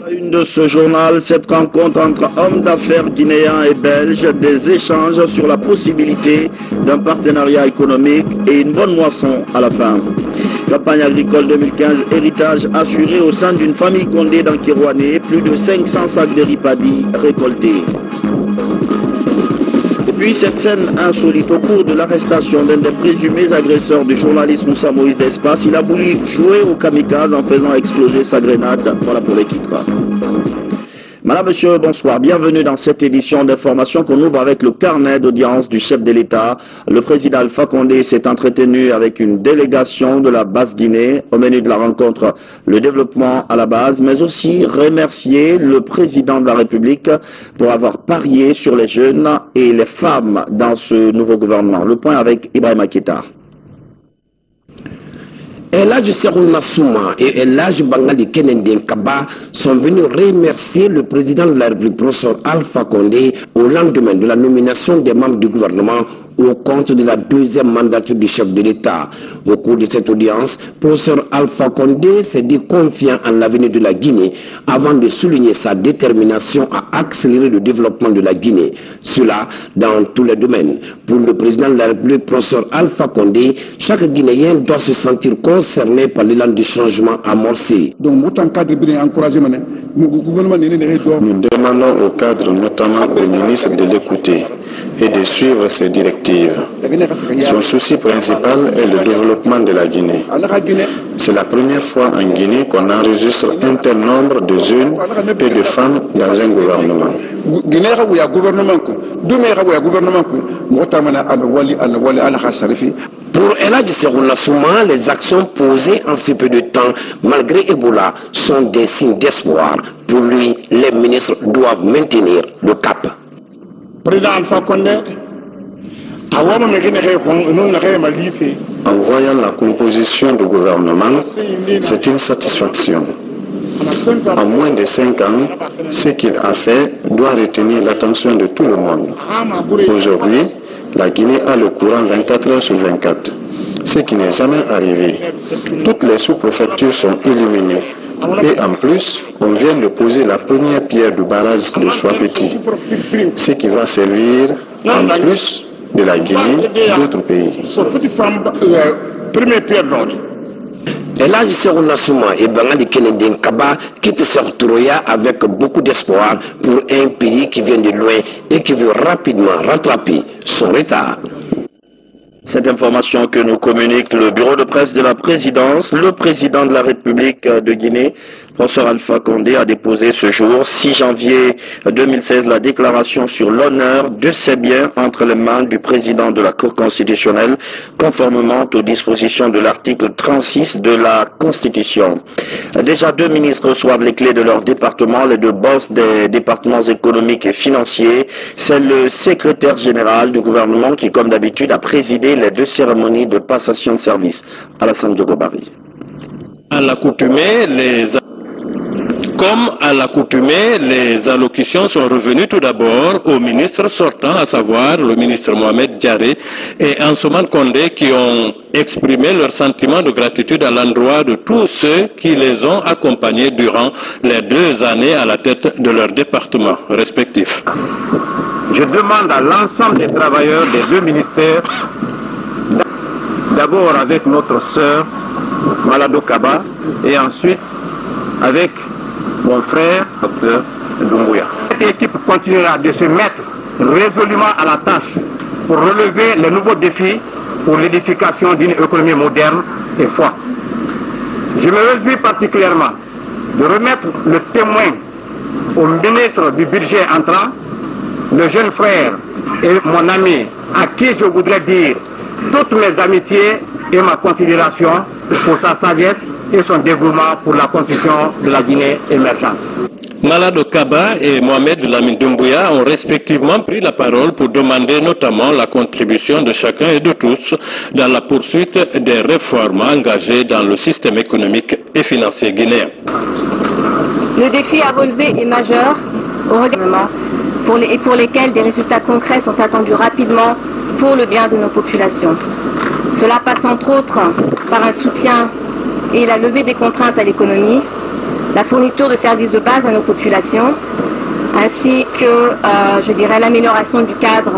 À une de ce journal, cette rencontre entre hommes d'affaires guinéens et belges, des échanges sur la possibilité d'un partenariat économique et une bonne moisson à la fin. Campagne agricole 2015, héritage assuré au sein d'une famille Condé dans Kérouané, plus de 500 sacs de ripadis récoltés. Et puis cette scène insolite au cours de l'arrestation d'un des présumés agresseurs du journaliste Moussa Moïse d'Espace, il a voulu jouer au kamikaze en faisant exploser sa grenade. Voilà pour les titres. Madame, Monsieur, bonsoir. Bienvenue dans cette édition d'information qu'on ouvre avec le carnet d'audience du chef de l'État. Le président Alpha Condé s'est entretenu avec une délégation de la Basse-Guinée. Au menu de la rencontre, le développement à la base, mais aussi remercier le président de la République pour avoir parié sur les jeunes et les femmes dans ce nouveau gouvernement. Le point avec Ibrahima Keita. Elhadji Serouna Souma et Elhadji Bangali Kenenden Kaba sont venus remercier le président de la République, professeur Alpha Condé, au lendemain de la nomination des membres du gouvernement au compte de la deuxième mandature du chef de l'État. Au cours de cette audience, professeur Alpha Condé s'est dit confiant en l'avenir de la Guinée avant de souligner sa détermination à accélérer le développement de la Guinée. Cela dans tous les domaines. Pour le président de la République, professeur Alpha Condé, chaque Guinéen doit se sentir concerné par l'élan du changement amorcé. Donc, nous demandons au cadre, notamment au ministre, de l'écouter et de suivre ses directives. Son souci principal est le développement de la Guinée. C'est la première fois en Guinée qu'on enregistre un tel nombre de jeunes et de femmes dans un gouvernement. Pour Elhadji Serouna Souma, les actions posées en si peu de temps, malgré Ebola, sont des signes d'espoir. Pour lui, les ministres doivent maintenir le cap. Président Alpha Condé, en voyant la composition du gouvernement, c'est une satisfaction. En moins de 5 ans, ce qu'il a fait doit retenir l'attention de tout le monde. Aujourd'hui, la Guinée a le courant 24 heures sur 24, ce qui n'est jamais arrivé. Toutes les sous-préfectures sont illuminées. Et en plus, on vient de poser la première pierre du barrage de Soapeti, ce qui va servir, en plus de la Guinée, d'autres pays. Elhadji Serouna Souma et Bangali Kenenden Kaba quittent Sertouroya avec beaucoup d'espoir pour un pays qui vient de loin et qui veut rapidement rattraper son retard. Cette information que nous communique le bureau de presse de la présidence, le président de la République de Guinée, professeur Alpha Condé, a déposé ce jour, 6 janvier 2016, la déclaration sur l'honneur de ses biens entre les mains du président de la Cour constitutionnelle, conformément aux dispositions de l'article 36 de la Constitution. Déjà 2 ministres reçoivent les clés de leur département, les 2 boss des départements économiques et financiers. C'est le secrétaire général du gouvernement qui, comme d'habitude, a présidé les 2 cérémonies de passation de service. Alassane Djogobari. Comme à l'accoutumée, les allocutions sont revenues tout d'abord au ministre sortant, à savoir le ministre Mohamed Diaré et Ansoumane Condé, qui ont exprimé leur sentiment de gratitude à l'endroit de tous ceux qui les ont accompagnés durant les 2 années à la tête de leur département respectif. Je demande à l'ensemble des travailleurs des 2 ministères, d'abord avec notre sœur Malado Kaba et ensuite avec mon frère, Dr Doumbouya. Cette équipe continuera de se mettre résolument à la tâche pour relever les nouveaux défis pour l'édification d'une économie moderne et forte. Je me réjouis particulièrement de remettre le témoin au ministre du budget entrant, le jeune frère et mon ami, à qui je voudrais dire toutes mes amitiés et ma considération pour sa sagesse et son dévouement pour la construction de la Guinée émergente. Malado Kaba et Mohamed Lamine Doumbouya ont respectivement pris la parole pour demander notamment la contribution de chacun et de tous dans la poursuite des réformes engagées dans le système économique et financier guinéen. Le défi à relever est majeur au regard pour lesquels des résultats concrets sont attendus rapidement pour le bien de nos populations. Cela passe entre autres par un soutien et la levée des contraintes à l'économie, la fourniture de services de base à nos populations, ainsi que, je dirais, l'amélioration du cadre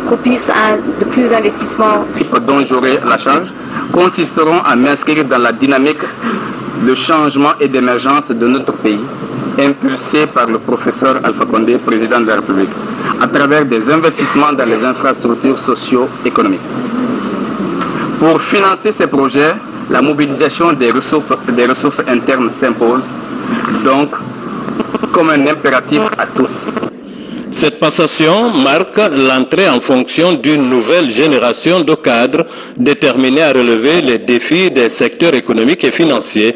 propice à de plus d'investissements. Dont j'aurai la charge consisteront à m'inscrire dans la dynamique de changement et d'émergence de notre pays, impulsée par le professeur Alpha Condé, président de la République, à travers des investissements dans les infrastructures socio-économiques. Pour financer ces projets, la mobilisation des ressources internes s'impose, donc comme un impératif à tous. Cette passation marque l'entrée en fonction d'une nouvelle génération de cadres déterminés à relever les défis des secteurs économiques et financiers,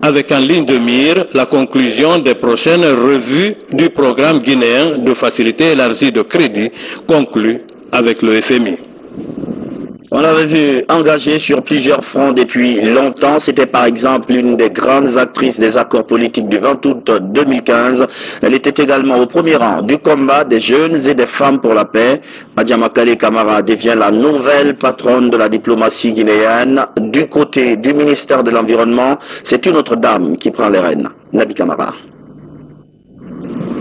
avec en ligne de mire la conclusion des prochaines revues du programme guinéen de facilité élargie de crédit conclu avec le FMI. On l'avait vu engagée sur plusieurs fronts depuis longtemps. C'était par exemple l'une des grandes actrices des accords politiques du 20 août 2015. Elle était également au premier rang du combat des jeunes et des femmes pour la paix. Adja Makale Camara devient la nouvelle patronne de la diplomatie guinéenne. Du côté du ministère de l'Environnement, c'est une autre dame qui prend les rênes. Nabi Camara.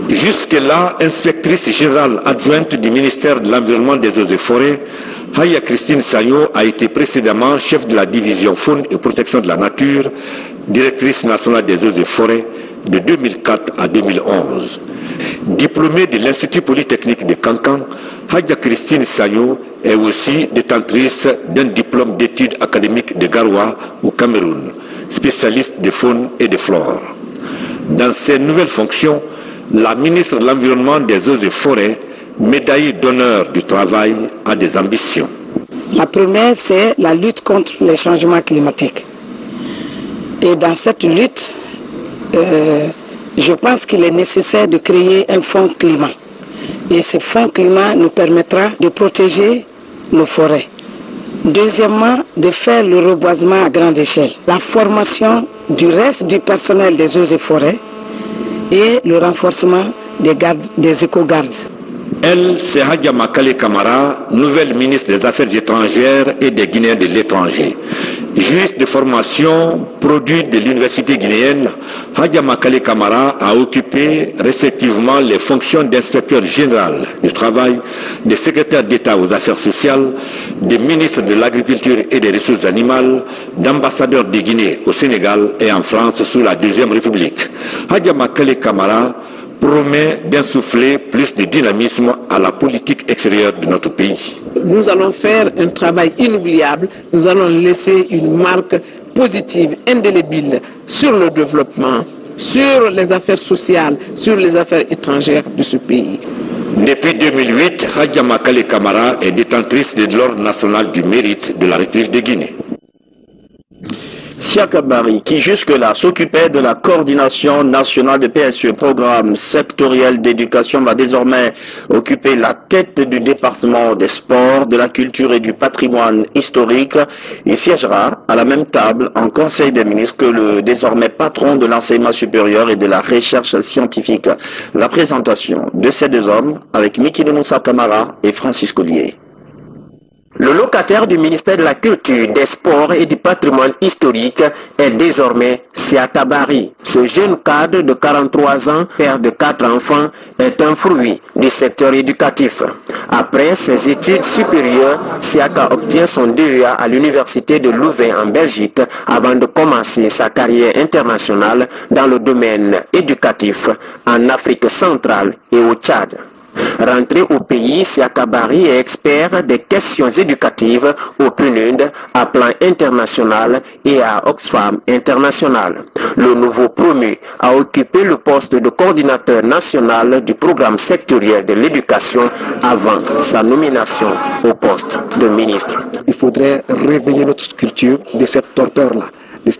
Jusque-là, inspectrice générale adjointe du ministère de l'Environnement, des Eaux et Forêts, Haya Christine Sagno a été précédemment chef de la division faune et protection de la nature, directrice nationale des eaux et forêts de 2004 à 2011. Diplômée de l'Institut Polytechnique de Kankan, Haya Christine Sagno est aussi détentrice d'un diplôme d'études académiques de Garoua au Cameroun, spécialiste de faune et de flore. Dans ses nouvelles fonctions, la ministre de l'Environnement, des eaux et forêts, médaillée d'honneur du travail, a des ambitions. La première, c'est la lutte contre les changements climatiques. Et dans cette lutte, je pense qu'il est nécessaire de créer un fonds climat. Et ce fonds climat nous permettra de protéger nos forêts. Deuxièmement, de faire le reboisement à grande échelle. La formation du reste du personnel des eaux et forêts et le renforcement des éco-gardes. Elle, c'est Hadja Makale Camara, nouvelle ministre des Affaires étrangères et des Guinéens de l'étranger. Juriste de formation, produit de l'université guinéenne, Hadja Makale Camara a occupé respectivement les fonctions d'inspecteur général du travail, de secrétaire d'État aux affaires sociales, de ministre de l'agriculture et des ressources animales, d'ambassadeur de Guinée au Sénégal et en France sous la Deuxième République. Hadja Makale Camara promet d'insuffler plus de dynamisme à la politique extérieure de notre pays. Nous allons faire un travail inoubliable, nous allons laisser une marque positive, indélébile sur le développement, sur les affaires sociales, sur les affaires étrangères de ce pays. Depuis 2008, Hadja Makale Camara est détentrice de l'Ordre national du mérite de la République de Guinée. Siaka Bari, qui jusque-là s'occupait de la coordination nationale de PSE, programme sectoriel d'éducation, va désormais occuper la tête du département des sports, de la culture et du patrimoine historique. Il siégera à la même table en Conseil des ministres que le désormais patron de l'enseignement supérieur et de la recherche scientifique. La présentation de ces deux hommes avec Miki Moussa Camara et Francis Collier. Le locataire du ministère de la Culture, des Sports et du Patrimoine historique est désormais Siaka Bari. Ce jeune cadre de 43 ans, père de 4 enfants, est un fruit du secteur éducatif. Après ses études supérieures, Siaka obtient son DEA à l'université de Louvain en Belgique avant de commencer sa carrière internationale dans le domaine éducatif en Afrique centrale et au Tchad. Rentré au pays, Siaka Bari est expert des questions éducatives au PNUD à plan international et à Oxfam International. Le nouveau promu a occupé le poste de coordinateur national du programme sectoriel de l'éducation avant sa nomination au poste de ministre. Il faudrait réveiller notre culture de cette torpeur-là.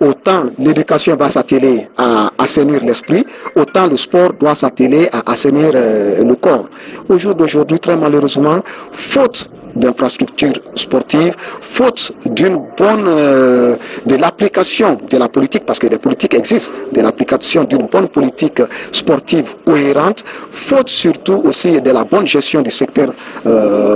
Autant l'éducation va s'atteler à assainir l'esprit, autant le sport doit s'atteler à assainir le corps. Au jour d'aujourd'hui, très malheureusement, faute d'infrastructures sportives, faute d'une bonne de l'application de la politique, parce que des politiques existent, de l'application d'une bonne politique sportive cohérente, faute surtout aussi de la bonne gestion du secteur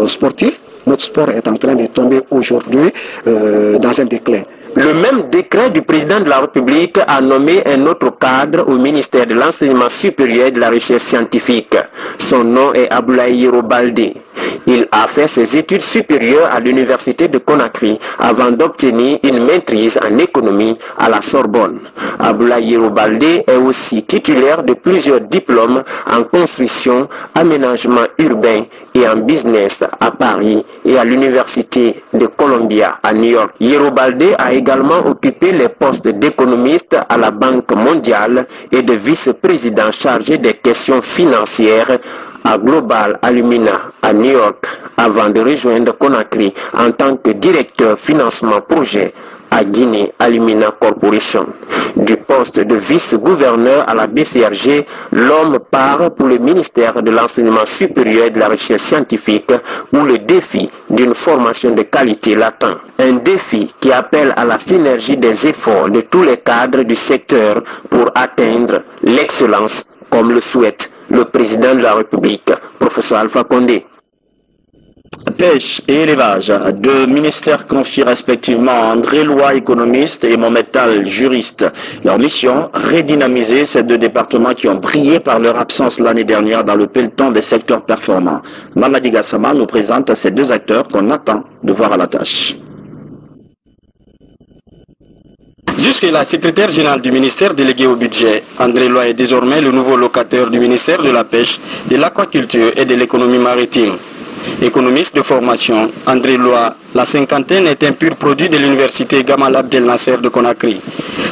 sportif. Notre sport est en train de tomber aujourd'hui dans un déclin. Le même décret du président de la République a nommé un autre cadre au ministère de l'Enseignement supérieur et de la Recherche scientifique. Son nom est Abdoulaye Yero Baldé. Il a fait ses études supérieures à l'université de Conakry avant d'obtenir une maîtrise en économie à la Sorbonne. Abdoulaye Yero Baldé est aussi titulaire de plusieurs diplômes en construction, aménagement urbain et en business à Paris et à l'université de Columbia à New York. Yero Baldé a également occupé les postes d'économiste à la Banque mondiale et de vice-président chargé des questions financières à Global Alumina à New York avant de rejoindre Conakry en tant que directeur financement projet à Guinée Alumina Corporation. Du poste de vice-gouverneur à la BCRG, l'homme part pour le ministère de l'Enseignement supérieur et de la Recherche scientifique où le défi d'une formation de qualité l'attend. Un défi qui appelle à la synergie des efforts de tous les cadres du secteur pour atteindre l'excellence comme le souhaite le président de la République, professeur Alpha Condé. Pêche et élevage, deux ministères confient respectivement à André Loy, économiste, et Mohamed Tal, juriste. Leur mission, redynamiser ces deux départements qui ont brillé par leur absence l'année dernière dans le peloton des secteurs performants. Mamadi Gassama nous présente ces deux acteurs qu'on attend de voir à la tâche. Jusque-là, secrétaire général du ministère délégué au budget, André Loy est désormais le nouveau locataire du ministère de la Pêche, de l'Aquaculture et de l'économie maritime. Économiste de formation, André Loy, la cinquantaine est un pur produit de l'université Gamal Abdel Nasser de Conakry.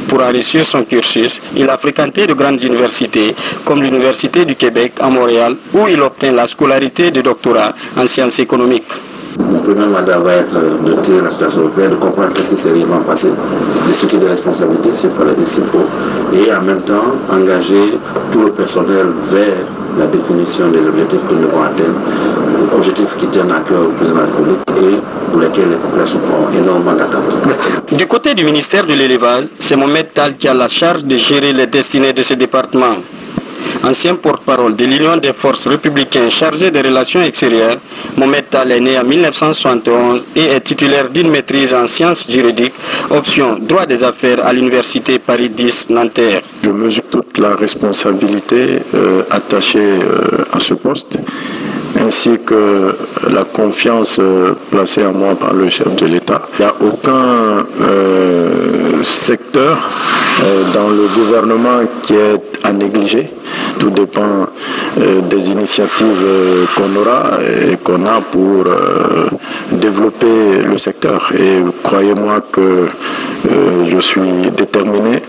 Pour enrichir son cursus, il a fréquenté de grandes universités, comme l'Université du Québec à Montréal, où il obtint la scolarité de doctorat en sciences économiques. Mon premier mandat va être de tirer la situation européenne, de comprendre ce qui s'est réellement passé, de situer des responsabilités s'il fallait et s'il faut, et en même temps engager tout le personnel vers la définition des objectifs que nous devons atteindre, objectifs qui tiennent à cœur au président de la République et pour lesquels les populations ont énormément d'attentes. Du côté du ministère de l'élevage, c'est Mohamed Tal qui a la charge de gérer les destinées de ce département. Ancien porte-parole de l'Union des forces républicaines chargé des relations extérieures, Mohamed Tal est né en 1971 et est titulaire d'une maîtrise en sciences juridiques, option droit des affaires à l'université Paris 10 Nanterre. Je mesure toute la responsabilité attachée à ce poste, ainsi que la confiance placée en moi par le chef de l'État. Il n'y a aucun secteur dans le gouvernement qui est à négliger. Tout dépend des initiatives qu'on aura et qu'on a pour développer le secteur. Et croyez-moi que je suis déterminé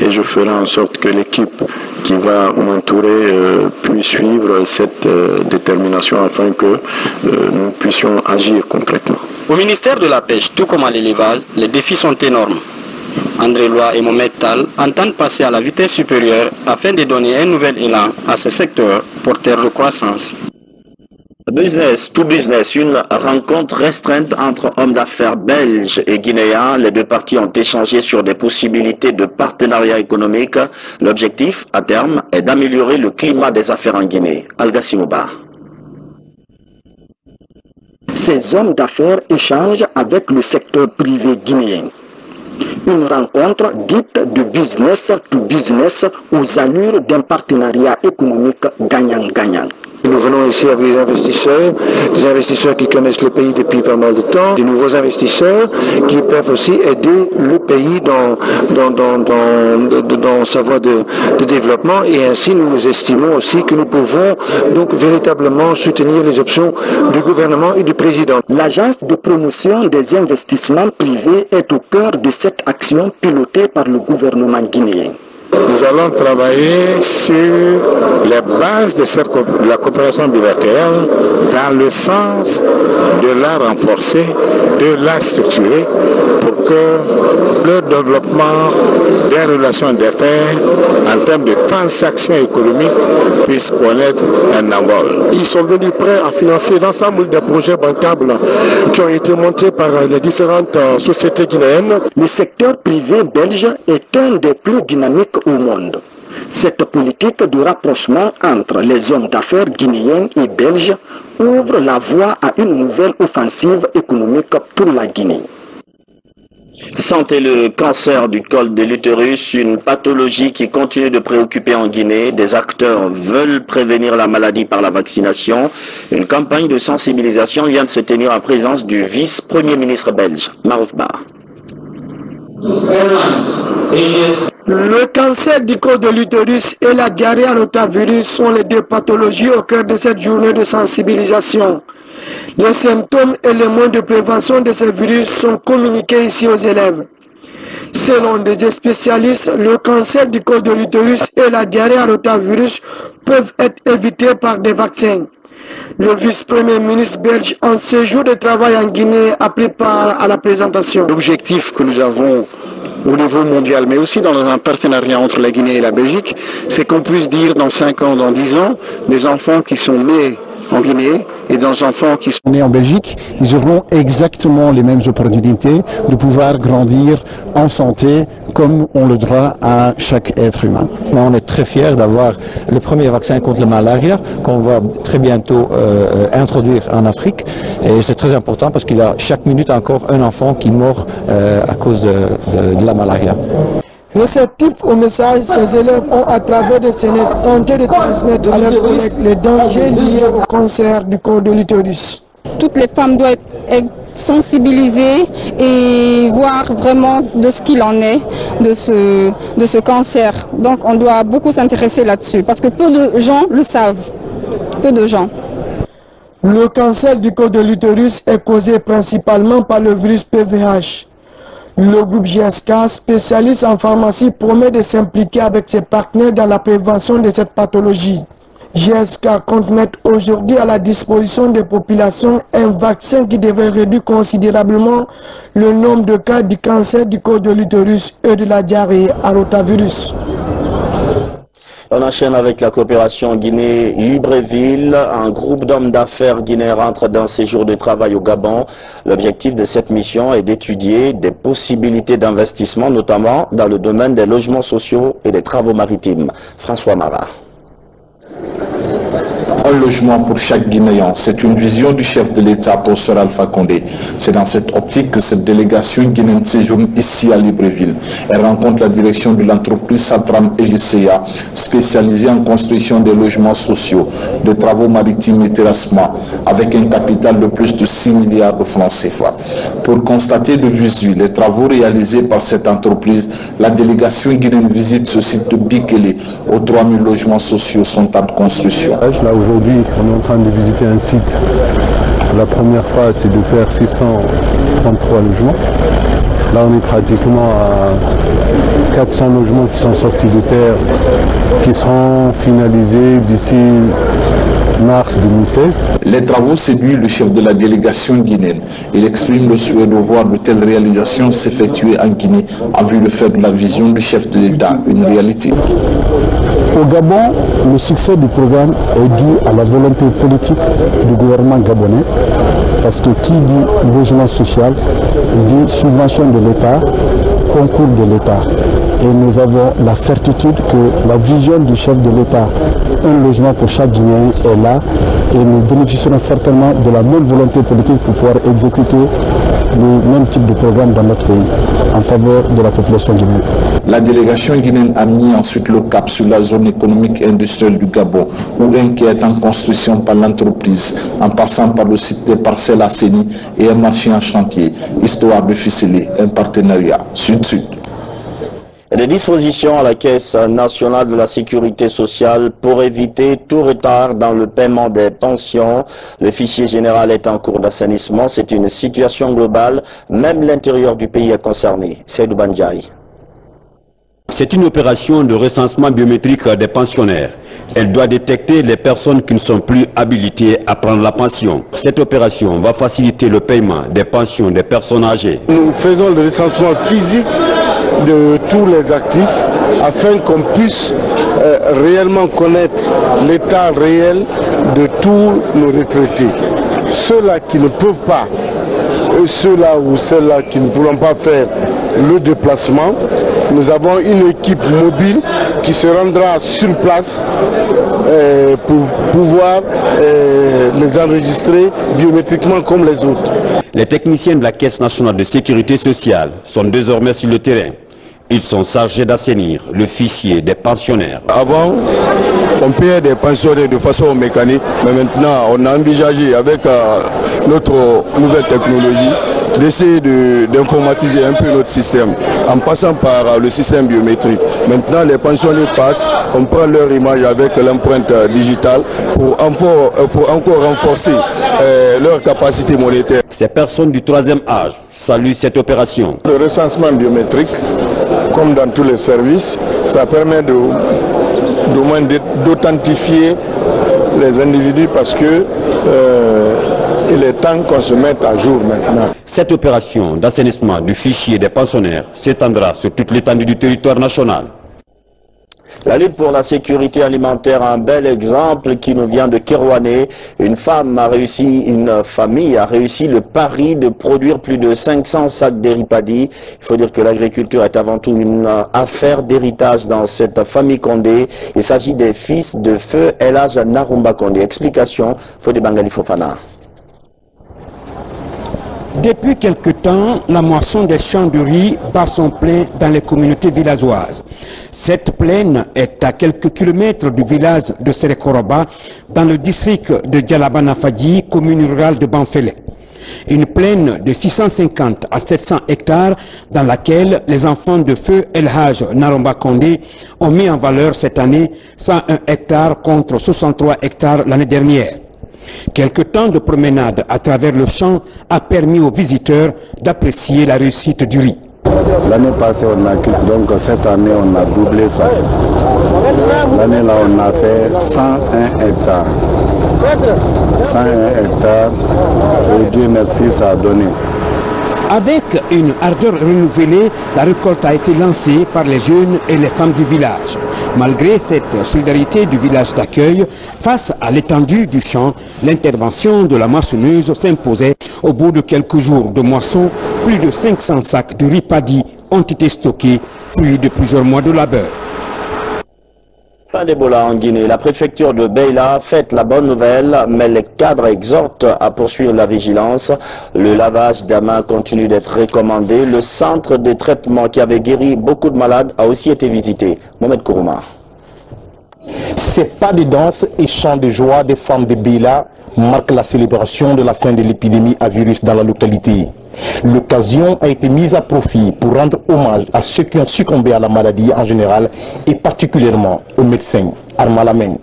et je ferai en sorte que l'équipe qui va m'entourer puisse suivre cette détermination afin que nous puissions agir concrètement. Au ministère de la Pêche, tout comme à l'élevage, les défis sont énormes. André Loy et Mohamed Tal entendent passer à la vitesse supérieure afin de donner un nouvel élan à ce secteur porteur de croissance. Business to business, une rencontre restreinte entre hommes d'affaires belges et guinéens. Les deux parties ont échangé sur des possibilités de partenariat économique. L'objectif, à terme, est d'améliorer le climat des affaires en Guinée. Algassimouba. Ces hommes d'affaires échangent avec le secteur privé guinéen. Une rencontre dite de business to business aux allures d'un partenariat économique gagnant-gagnant. Nous venons ici avec des investisseurs qui connaissent le pays depuis pas mal de temps, des nouveaux investisseurs qui peuvent aussi aider le pays dans sa voie de développement, et ainsi nous estimons aussi que nous pouvons donc véritablement soutenir les options du gouvernement et du président. L'agence de promotion des investissements privés est au cœur de cette action pilotée par le gouvernement guinéen. Nous allons travailler sur les bases de la coopération bilatérale dans le sens de la renforcer, de la structurer pour que le développement des relations d'affaires en termes de transactions économiques puisse connaître un envol. Ils sont venus prêts à financer l'ensemble des projets bancables qui ont été montés par les différentes sociétés guinéennes. Le secteur privé belge est un des plus dynamiques au monde. Cette politique de rapprochement entre les hommes d'affaires guinéens et belges ouvre la voie à une nouvelle offensive économique pour la Guinée. Santé, le cancer du col de l'utérus, une pathologie qui continue de préoccuper en Guinée. Des acteurs veulent prévenir la maladie par la vaccination. Une campagne de sensibilisation vient de se tenir en présence du vice-premier ministre belge, Marouf Ba. Le cancer du col de l'utérus et la diarrhée à rotavirus sont les deux pathologies au cœur de cette journée de sensibilisation. Les symptômes et les moyens de prévention de ces virus sont communiqués ici aux élèves. Selon des spécialistes, le cancer du col de l'utérus et la diarrhée à rotavirus peuvent être évités par des vaccins. Le vice-premier ministre belge en séjour de travail en Guinée a pris part à la présentation. L'objectif que nous avons au niveau mondial, mais aussi dans un partenariat entre la Guinée et la Belgique, c'est qu'on puisse dire dans 5 ans, dans 10 ans, des enfants qui sont nés en Guinée et des enfants qui sont nés en Belgique, ils auront exactement les mêmes opportunités de pouvoir grandir en santé comme on le droit à chaque être humain. On est très fiers d'avoir le premier vaccin contre la malaria qu'on va très bientôt introduire en Afrique, et c'est très important parce qu'il y a chaque minute encore un enfant qui meurt à cause de la malaria. Réceptifs au message, ces élèves ont, à travers des scénettes, tenté de transmettre à leurs collègues les dangers liés au cancer du col de l'utérus. Toutes les femmes doivent être sensibilisées et voir vraiment de ce qu'il en est de ce cancer. Donc on doit beaucoup s'intéresser là-dessus parce que peu de gens le savent. Peu de gens. Le cancer du col de l'utérus est causé principalement par le virus PVH. Le groupe GSK, spécialiste en pharmacie, promet de s'impliquer avec ses partenaires dans la prévention de cette pathologie. GSK compte mettre aujourd'hui à la disposition des populations un vaccin qui devrait réduire considérablement le nombre de cas du cancer du col de l'utérus et de la diarrhée à rotavirus. On enchaîne avec la coopération Guinée-Libreville. Un groupe d'hommes d'affaires guinéens rentre d'un séjour de travail au Gabon. L'objectif de cette mission est d'étudier des possibilités d'investissement, notamment dans le domaine des logements sociaux et des travaux maritimes. François Marat. Un logement pour chaque Guinéen, c'est une vision du chef de l'État, professeur Alpha Condé. C'est dans cette optique que cette délégation guinéenne séjourne ici à Libreville. Elle rencontre la direction de l'entreprise Satram EGCA, spécialisée en construction des logements sociaux, de travaux maritimes et terrassements, avec un capital de plus de 6 milliards de francs CFA. Pour constater de visu les travaux réalisés par cette entreprise, la délégation guinéenne visite ce site de Bikele, où 3000 logements sociaux sont en construction. Là, aujourd'hui, on est en train de visiter un site. La première phase, c'est de faire 633 logements. Là, on est pratiquement à 400 logements qui sont sortis de terre, qui seront finalisés d'ici mars 2016. Les travaux séduisent le chef de la délégation guinéenne. Il exprime le souhait de voir de telles réalisations s'effectuer en Guinée en vue de faire de la vision du chef de l'État une réalité. Au Gabon, le succès du programme est dû à la volonté politique du gouvernement gabonais, parce que qui dit logement social dit subvention de l'État, concours de l'État. Et nous avons la certitude que la vision du chef de l'État, un logement pour chaque Guinéen, est là, et nous bénéficierons certainement de la même volonté politique pour pouvoir exécuter le même type de programme dans notre pays en faveur de la population guinéenne. La délégation guinéenne a mis ensuite le cap sur la zone économique et industrielle du Gabon, où un qui est en construction par l'entreprise, en passant par le site des parcelles à Séni et un marché en chantier, histoire de ficeler un partenariat sud-sud. Des dispositions à la Caisse nationale de la sécurité sociale pour éviter tout retard dans le paiement des pensions. Le fichier général est en cours d'assainissement. C'est une situation globale. Même l'intérieur du pays est concerné. Seydou Bandjaï. C'est une opération de recensement biométrique des pensionnaires. Elle doit détecter les personnes qui ne sont plus habilitées à prendre la pension. Cette opération va faciliter le paiement des pensions des personnes âgées. Nous faisons le recensement physique de tous les actifs afin qu'on puisse réellement connaître l'état réel de tous nos retraités. Ceux-là qui ne peuvent pas, ceux-là ou celles-là qui ne pourront pas faire le déplacement, nous avons une équipe mobile qui se rendra sur place pour pouvoir les enregistrer biométriquement comme les autres. Les techniciens de la Caisse nationale de sécurité sociale sont désormais sur le terrain. Ils sont chargés d'assainir le fichier des pensionnaires. Avant, on payait des pensionnaires de façon mécanique, mais maintenant, on a envisagé avec notre nouvelle technologie d'essayer d'informatiser un peu notre système en passant par le système biométrique. Maintenant, les pensionnaires passent, on prend leur image avec l'empreinte digitale pour encore renforcer leur capacité monétaire. Ces personnes du troisième âge saluent cette opération. Le recensement biométrique, comme dans tous les services, ça permet d'authentifier les individus parce que il est temps qu'on se mette à jour maintenant. Cette opération d'assainissement du fichier des pensionnaires s'étendra sur toute l'étendue du territoire national. La lutte pour la sécurité alimentaire, un bel exemple qui nous vient de Kerouané. Une famille a réussi le pari de produire plus de 500 sacs d'Eripadi. Il faut dire que l'agriculture est avant tout une affaire d'héritage dans cette famille Condé. Il s'agit des fils de feu El Hadj Narumba Condé. Explication, Fodé Bangali Fofana. Depuis quelque temps, la moisson des champs de riz bat son plein dans les communautés villageoises. Cette plaine est à quelques kilomètres du village de Serekoroba, dans le district de Djalabanafadji, commune rurale de Banfele. Une plaine de 650 à 700 hectares dans laquelle les enfants de feu El Hadj Narumba Condé ont mis en valeur cette année 101 hectares contre 63 hectares l'année dernière. Quelques temps de promenade à travers le champ a permis aux visiteurs d'apprécier la réussite du riz. L'année passée, on a quitté, donc cette année, on a doublé ça. L'année là, on a fait 101 hectares. 101 hectares, et Dieu merci, ça a donné. Avec une ardeur renouvelée, la récolte a été lancée par les jeunes et les femmes du village. Malgré cette solidarité du village d'accueil, face à l'étendue du champ, l'intervention de la moissonneuse s'imposait. Au bout de quelques jours de moisson, plus de 500 sacs de riz paddy ont été stockés, fruit de plusieurs mois de labeur. Fin d'Ebola en Guinée. La préfecture de Beila fête la bonne nouvelle, mais les cadres exhortent à poursuivre la vigilance. Le lavage des mains continue d'être recommandé. Le centre de traitement qui avait guéri beaucoup de malades a aussi été visité. Mohamed Kourouma. Ces pas de danse et chants de joie des femmes de Beila marquent la célébration de la fin de l'épidémie à virus dans la localité. L'occasion a été mise à profit pour rendre hommage à ceux qui ont succombé à la maladie en général et particulièrement aux médecins. Armalameng.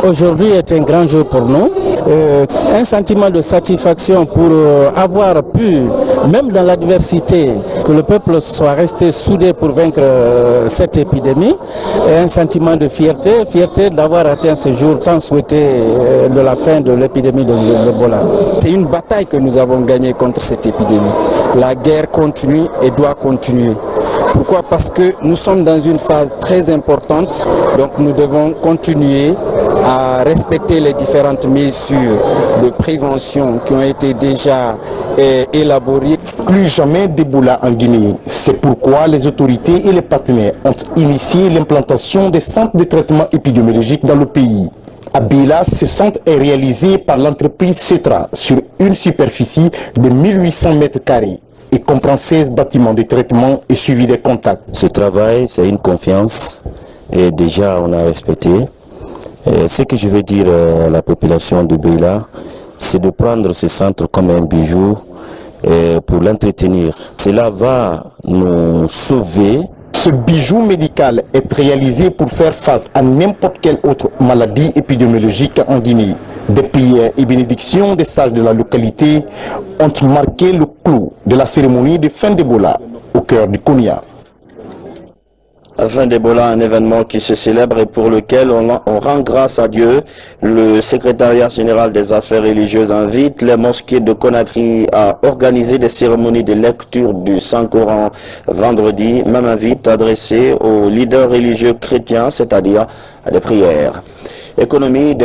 Aujourd'hui est un grand jour pour nous, un sentiment de satisfaction pour avoir pu, même dans l'adversité, que le peuple soit resté soudé pour vaincre cette épidémie, et un sentiment de fierté d'avoir atteint ce jour tant souhaité de la fin de l'épidémie de l'Ebola. C'est une bataille que nous avons gagnée contre cette épidémie. La guerre continue et doit continuer. Pourquoi? Parce que nous sommes dans une phase très importante, donc nous devons continuer à respecter les différentes mesures de prévention qui ont été déjà élaborées. Plus jamais d'Ebola en Guinée. C'est pourquoi les autorités et les partenaires ont initié l'implantation des centres de traitement épidémiologique dans le pays. À Beila, ce centre est réalisé par l'entreprise Cetra sur une superficie de 1800 mètres carrés et comprend 16 bâtiments de traitement et suivi des contacts. Ce travail, c'est une confiance et déjà on a respecté. Ce que je veux dire à la population de Beila, c'est de prendre ce centre comme un bijou pour l'entretenir. Cela va nous sauver. Ce bijou médical est réalisé pour faire face à n'importe quelle autre maladie épidémiologique en Guinée. Des prières et bénédictions des sages de la localité ont marqué le clou de la cérémonie de fin d'Ebola au cœur du Konya. La fin d'Ebola, un événement qui se célèbre et pour lequel on rend grâce à Dieu. Le secrétariat général des affaires religieuses invite les mosquées de Conakry à organiser des cérémonies de lecture du Saint-Coran vendredi, même invite adressé aux leaders religieux chrétiens, c'est-à-dire à des prières. Économie,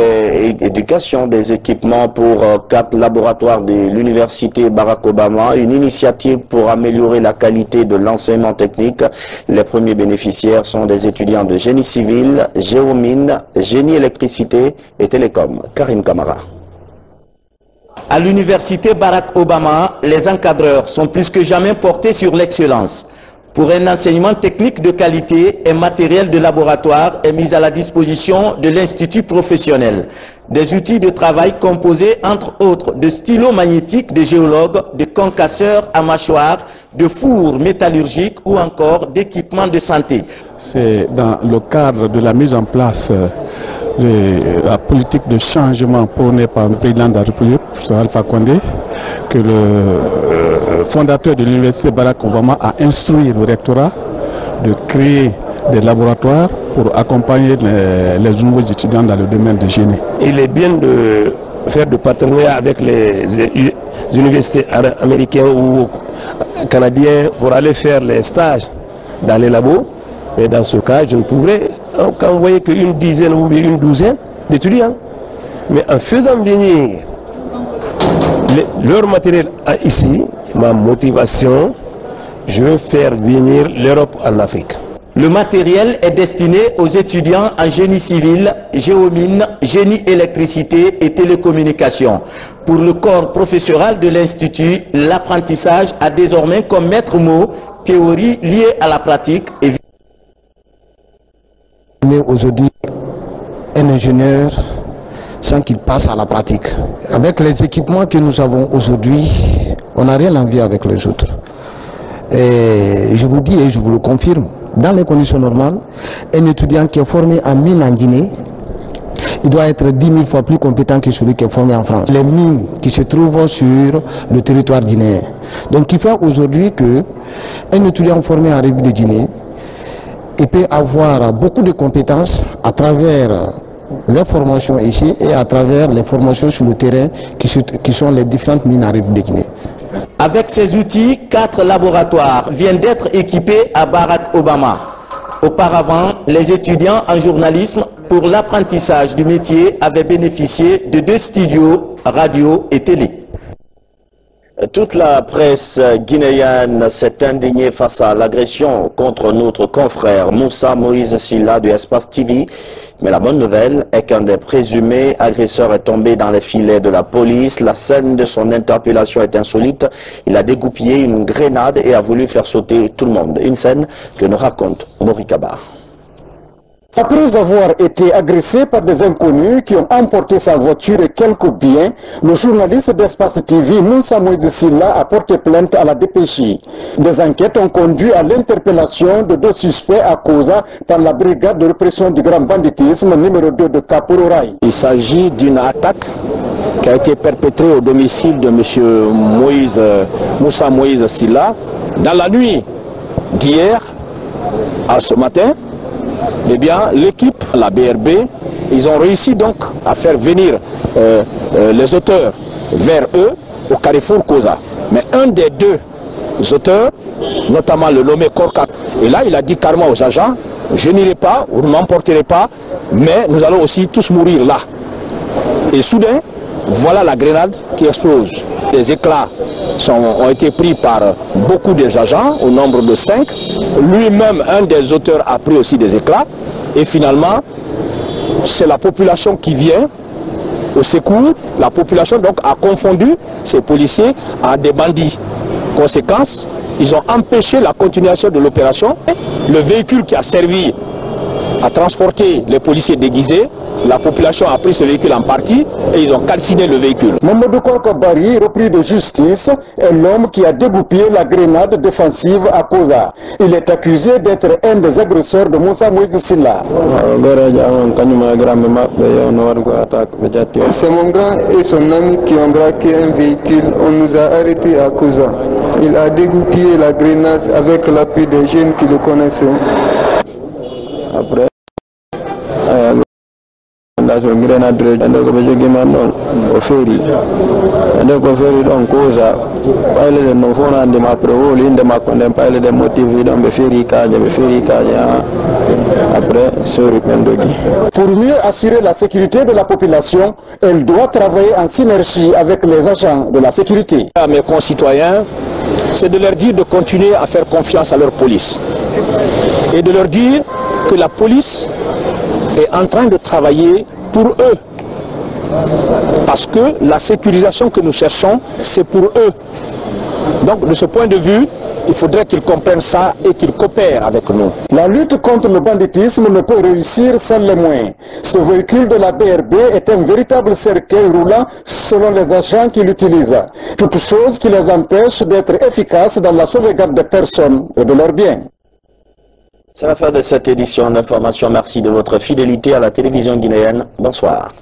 éducation, des équipements pour 4 laboratoires de l'université Barack Obama, une initiative pour améliorer la qualité de l'enseignement technique. Les premiers bénéficiaires sont des étudiants de génie civil, géomine, génie électricité et télécom. Karim Kamara. À l'université Barack Obama, les encadreurs sont plus que jamais portés sur l'excellence. Pour un enseignement technique de qualité, un matériel de laboratoire est mis à la disposition de l'institut professionnel. Des outils de travail composés entre autres de stylos magnétiques de géologues, de concasseurs à mâchoire, de fours métallurgiques ou encore d'équipements de santé. C'est dans le cadre de la mise en place de la politique de changement prônée par le président de la République, Professeur Alpha Condé, que le fondateur de l'université Barack Obama a instruit le rectorat de créer des laboratoires pour accompagner les nouveaux étudiants dans le domaine de génie. Il est bien de faire de partenariat avec les universités américaines ou canadiennes pour aller faire les stages dans les labos. Et dans ce cas, je ne pourrais envoyer qu'une dizaine ou une douzaine d'étudiants. Mais en faisant venir leur matériel ici, ma motivation, je veux faire venir l'Europe en Afrique. Le matériel est destiné aux étudiants en génie civil, géomine, génie électricité et télécommunications. Pour le corps professoral de l'Institut, l'apprentissage a désormais comme maître mot théorie liée à la pratique. Mais aujourd'hui, un ingénieur sans qu'il passe à la pratique. Avec les équipements que nous avons aujourd'hui, on n'a rien à envier avec les autres. Et je vous dis et je vous le confirme, dans les conditions normales, un étudiant qui est formé en mine en Guinée, il doit être 10 000 fois plus compétent que celui qui est formé en France. Les mines qui se trouvent sur le territoire guinéen. Donc il fait aujourd'hui qu'un étudiant formé en République de Guinée, il peut avoir beaucoup de compétences à travers les formations ici et à travers les formations sur le terrain qui sont les différentes mines en République de Guinée. Avec ces outils, 4 laboratoires viennent d'être équipés à Barack Obama. Auparavant, les étudiants en journalisme pour l'apprentissage du métier avaient bénéficié de 2 studios, radio et télé. Toute la presse guinéenne s'est indignée face à l'agression contre notre confrère Moussa Moïse Silla du Espace TV. Mais la bonne nouvelle est qu'un des présumés agresseurs est tombé dans les filets de la police. La scène de son interpellation est insolite. Il a dégoupillé une grenade et a voulu faire sauter tout le monde. Une scène que nous raconte Morikaba. Après avoir été agressé par des inconnus qui ont emporté sa voiture et quelques biens, le journaliste d'Espace TV, Moussa Moïse Silla, a porté plainte à la DPJ. Des enquêtes ont conduit à l'interpellation de 2 suspects à Koza par la brigade de répression du grand banditisme numéro 2 de Kapororaï. Il s'agit d'une attaque qui a été perpétrée au domicile de M. Moussa Moïse Silla dans la nuit d'hier à ce matin. Eh bien, l'équipe, la BRB, ils ont réussi donc à faire venir les auteurs vers eux au carrefour Koza. Mais un des 2 auteurs, notamment le nommé Korka, et là il a dit carrément aux agents, je n'irai pas, vous ne m'emporterez pas, mais nous allons aussi tous mourir là. Et soudain, voilà la grenade qui explose. Les éclats ont été pris par beaucoup des agents, au nombre de 5. Lui-même, un des auteurs, a pris aussi des éclats. Et finalement, c'est la population qui vient au secours. La population donc a confondu ces policiers à des bandits. Conséquence, ils ont empêché la continuation de l'opération. Le véhicule qui a servi à transporter les policiers déguisés, la population a pris ce véhicule en partie et ils ont calciné le véhicule. Mamadou Korkabari, repris de justice, est l'homme qui a dégoupillé la grenade défensive à Koza. Il est accusé d'être un des agresseurs de Moussa Moïse Silla. C'est mon grand et son ami qui ont braqué un véhicule. On nous a arrêtés à Koza. Il a dégoupillé la grenade avec l'appui des jeunes qui le connaissaient. Après, so grenade ande ko be jogi man non o feri ande ko feri don koza paile de no fona ande ma pro linde ma konde paile de motivi don be feri kaje après se ripendogi. Pour mieux assurer la sécurité de la population, elle doit travailler en synergie avec les agents de la sécurité. À mes concitoyens, c'est de leur dire de continuer à faire confiance à leur police et de leur dire que la police est en train de travailler pour eux. Parce que la sécurisation que nous cherchons, c'est pour eux. Donc de ce point de vue, il faudrait qu'ils comprennent ça et qu'ils coopèrent avec nous. La lutte contre le banditisme ne peut réussir sans les moyens. Ce véhicule de la BRB est un véritable cercueil roulant selon les agents qui l'utilisent. Toute chose qui les empêche d'être efficaces dans la sauvegarde des personnes et de leurs biens. C'est la fin de cette édition d'information. Merci de votre fidélité à la télévision guinéenne. Bonsoir.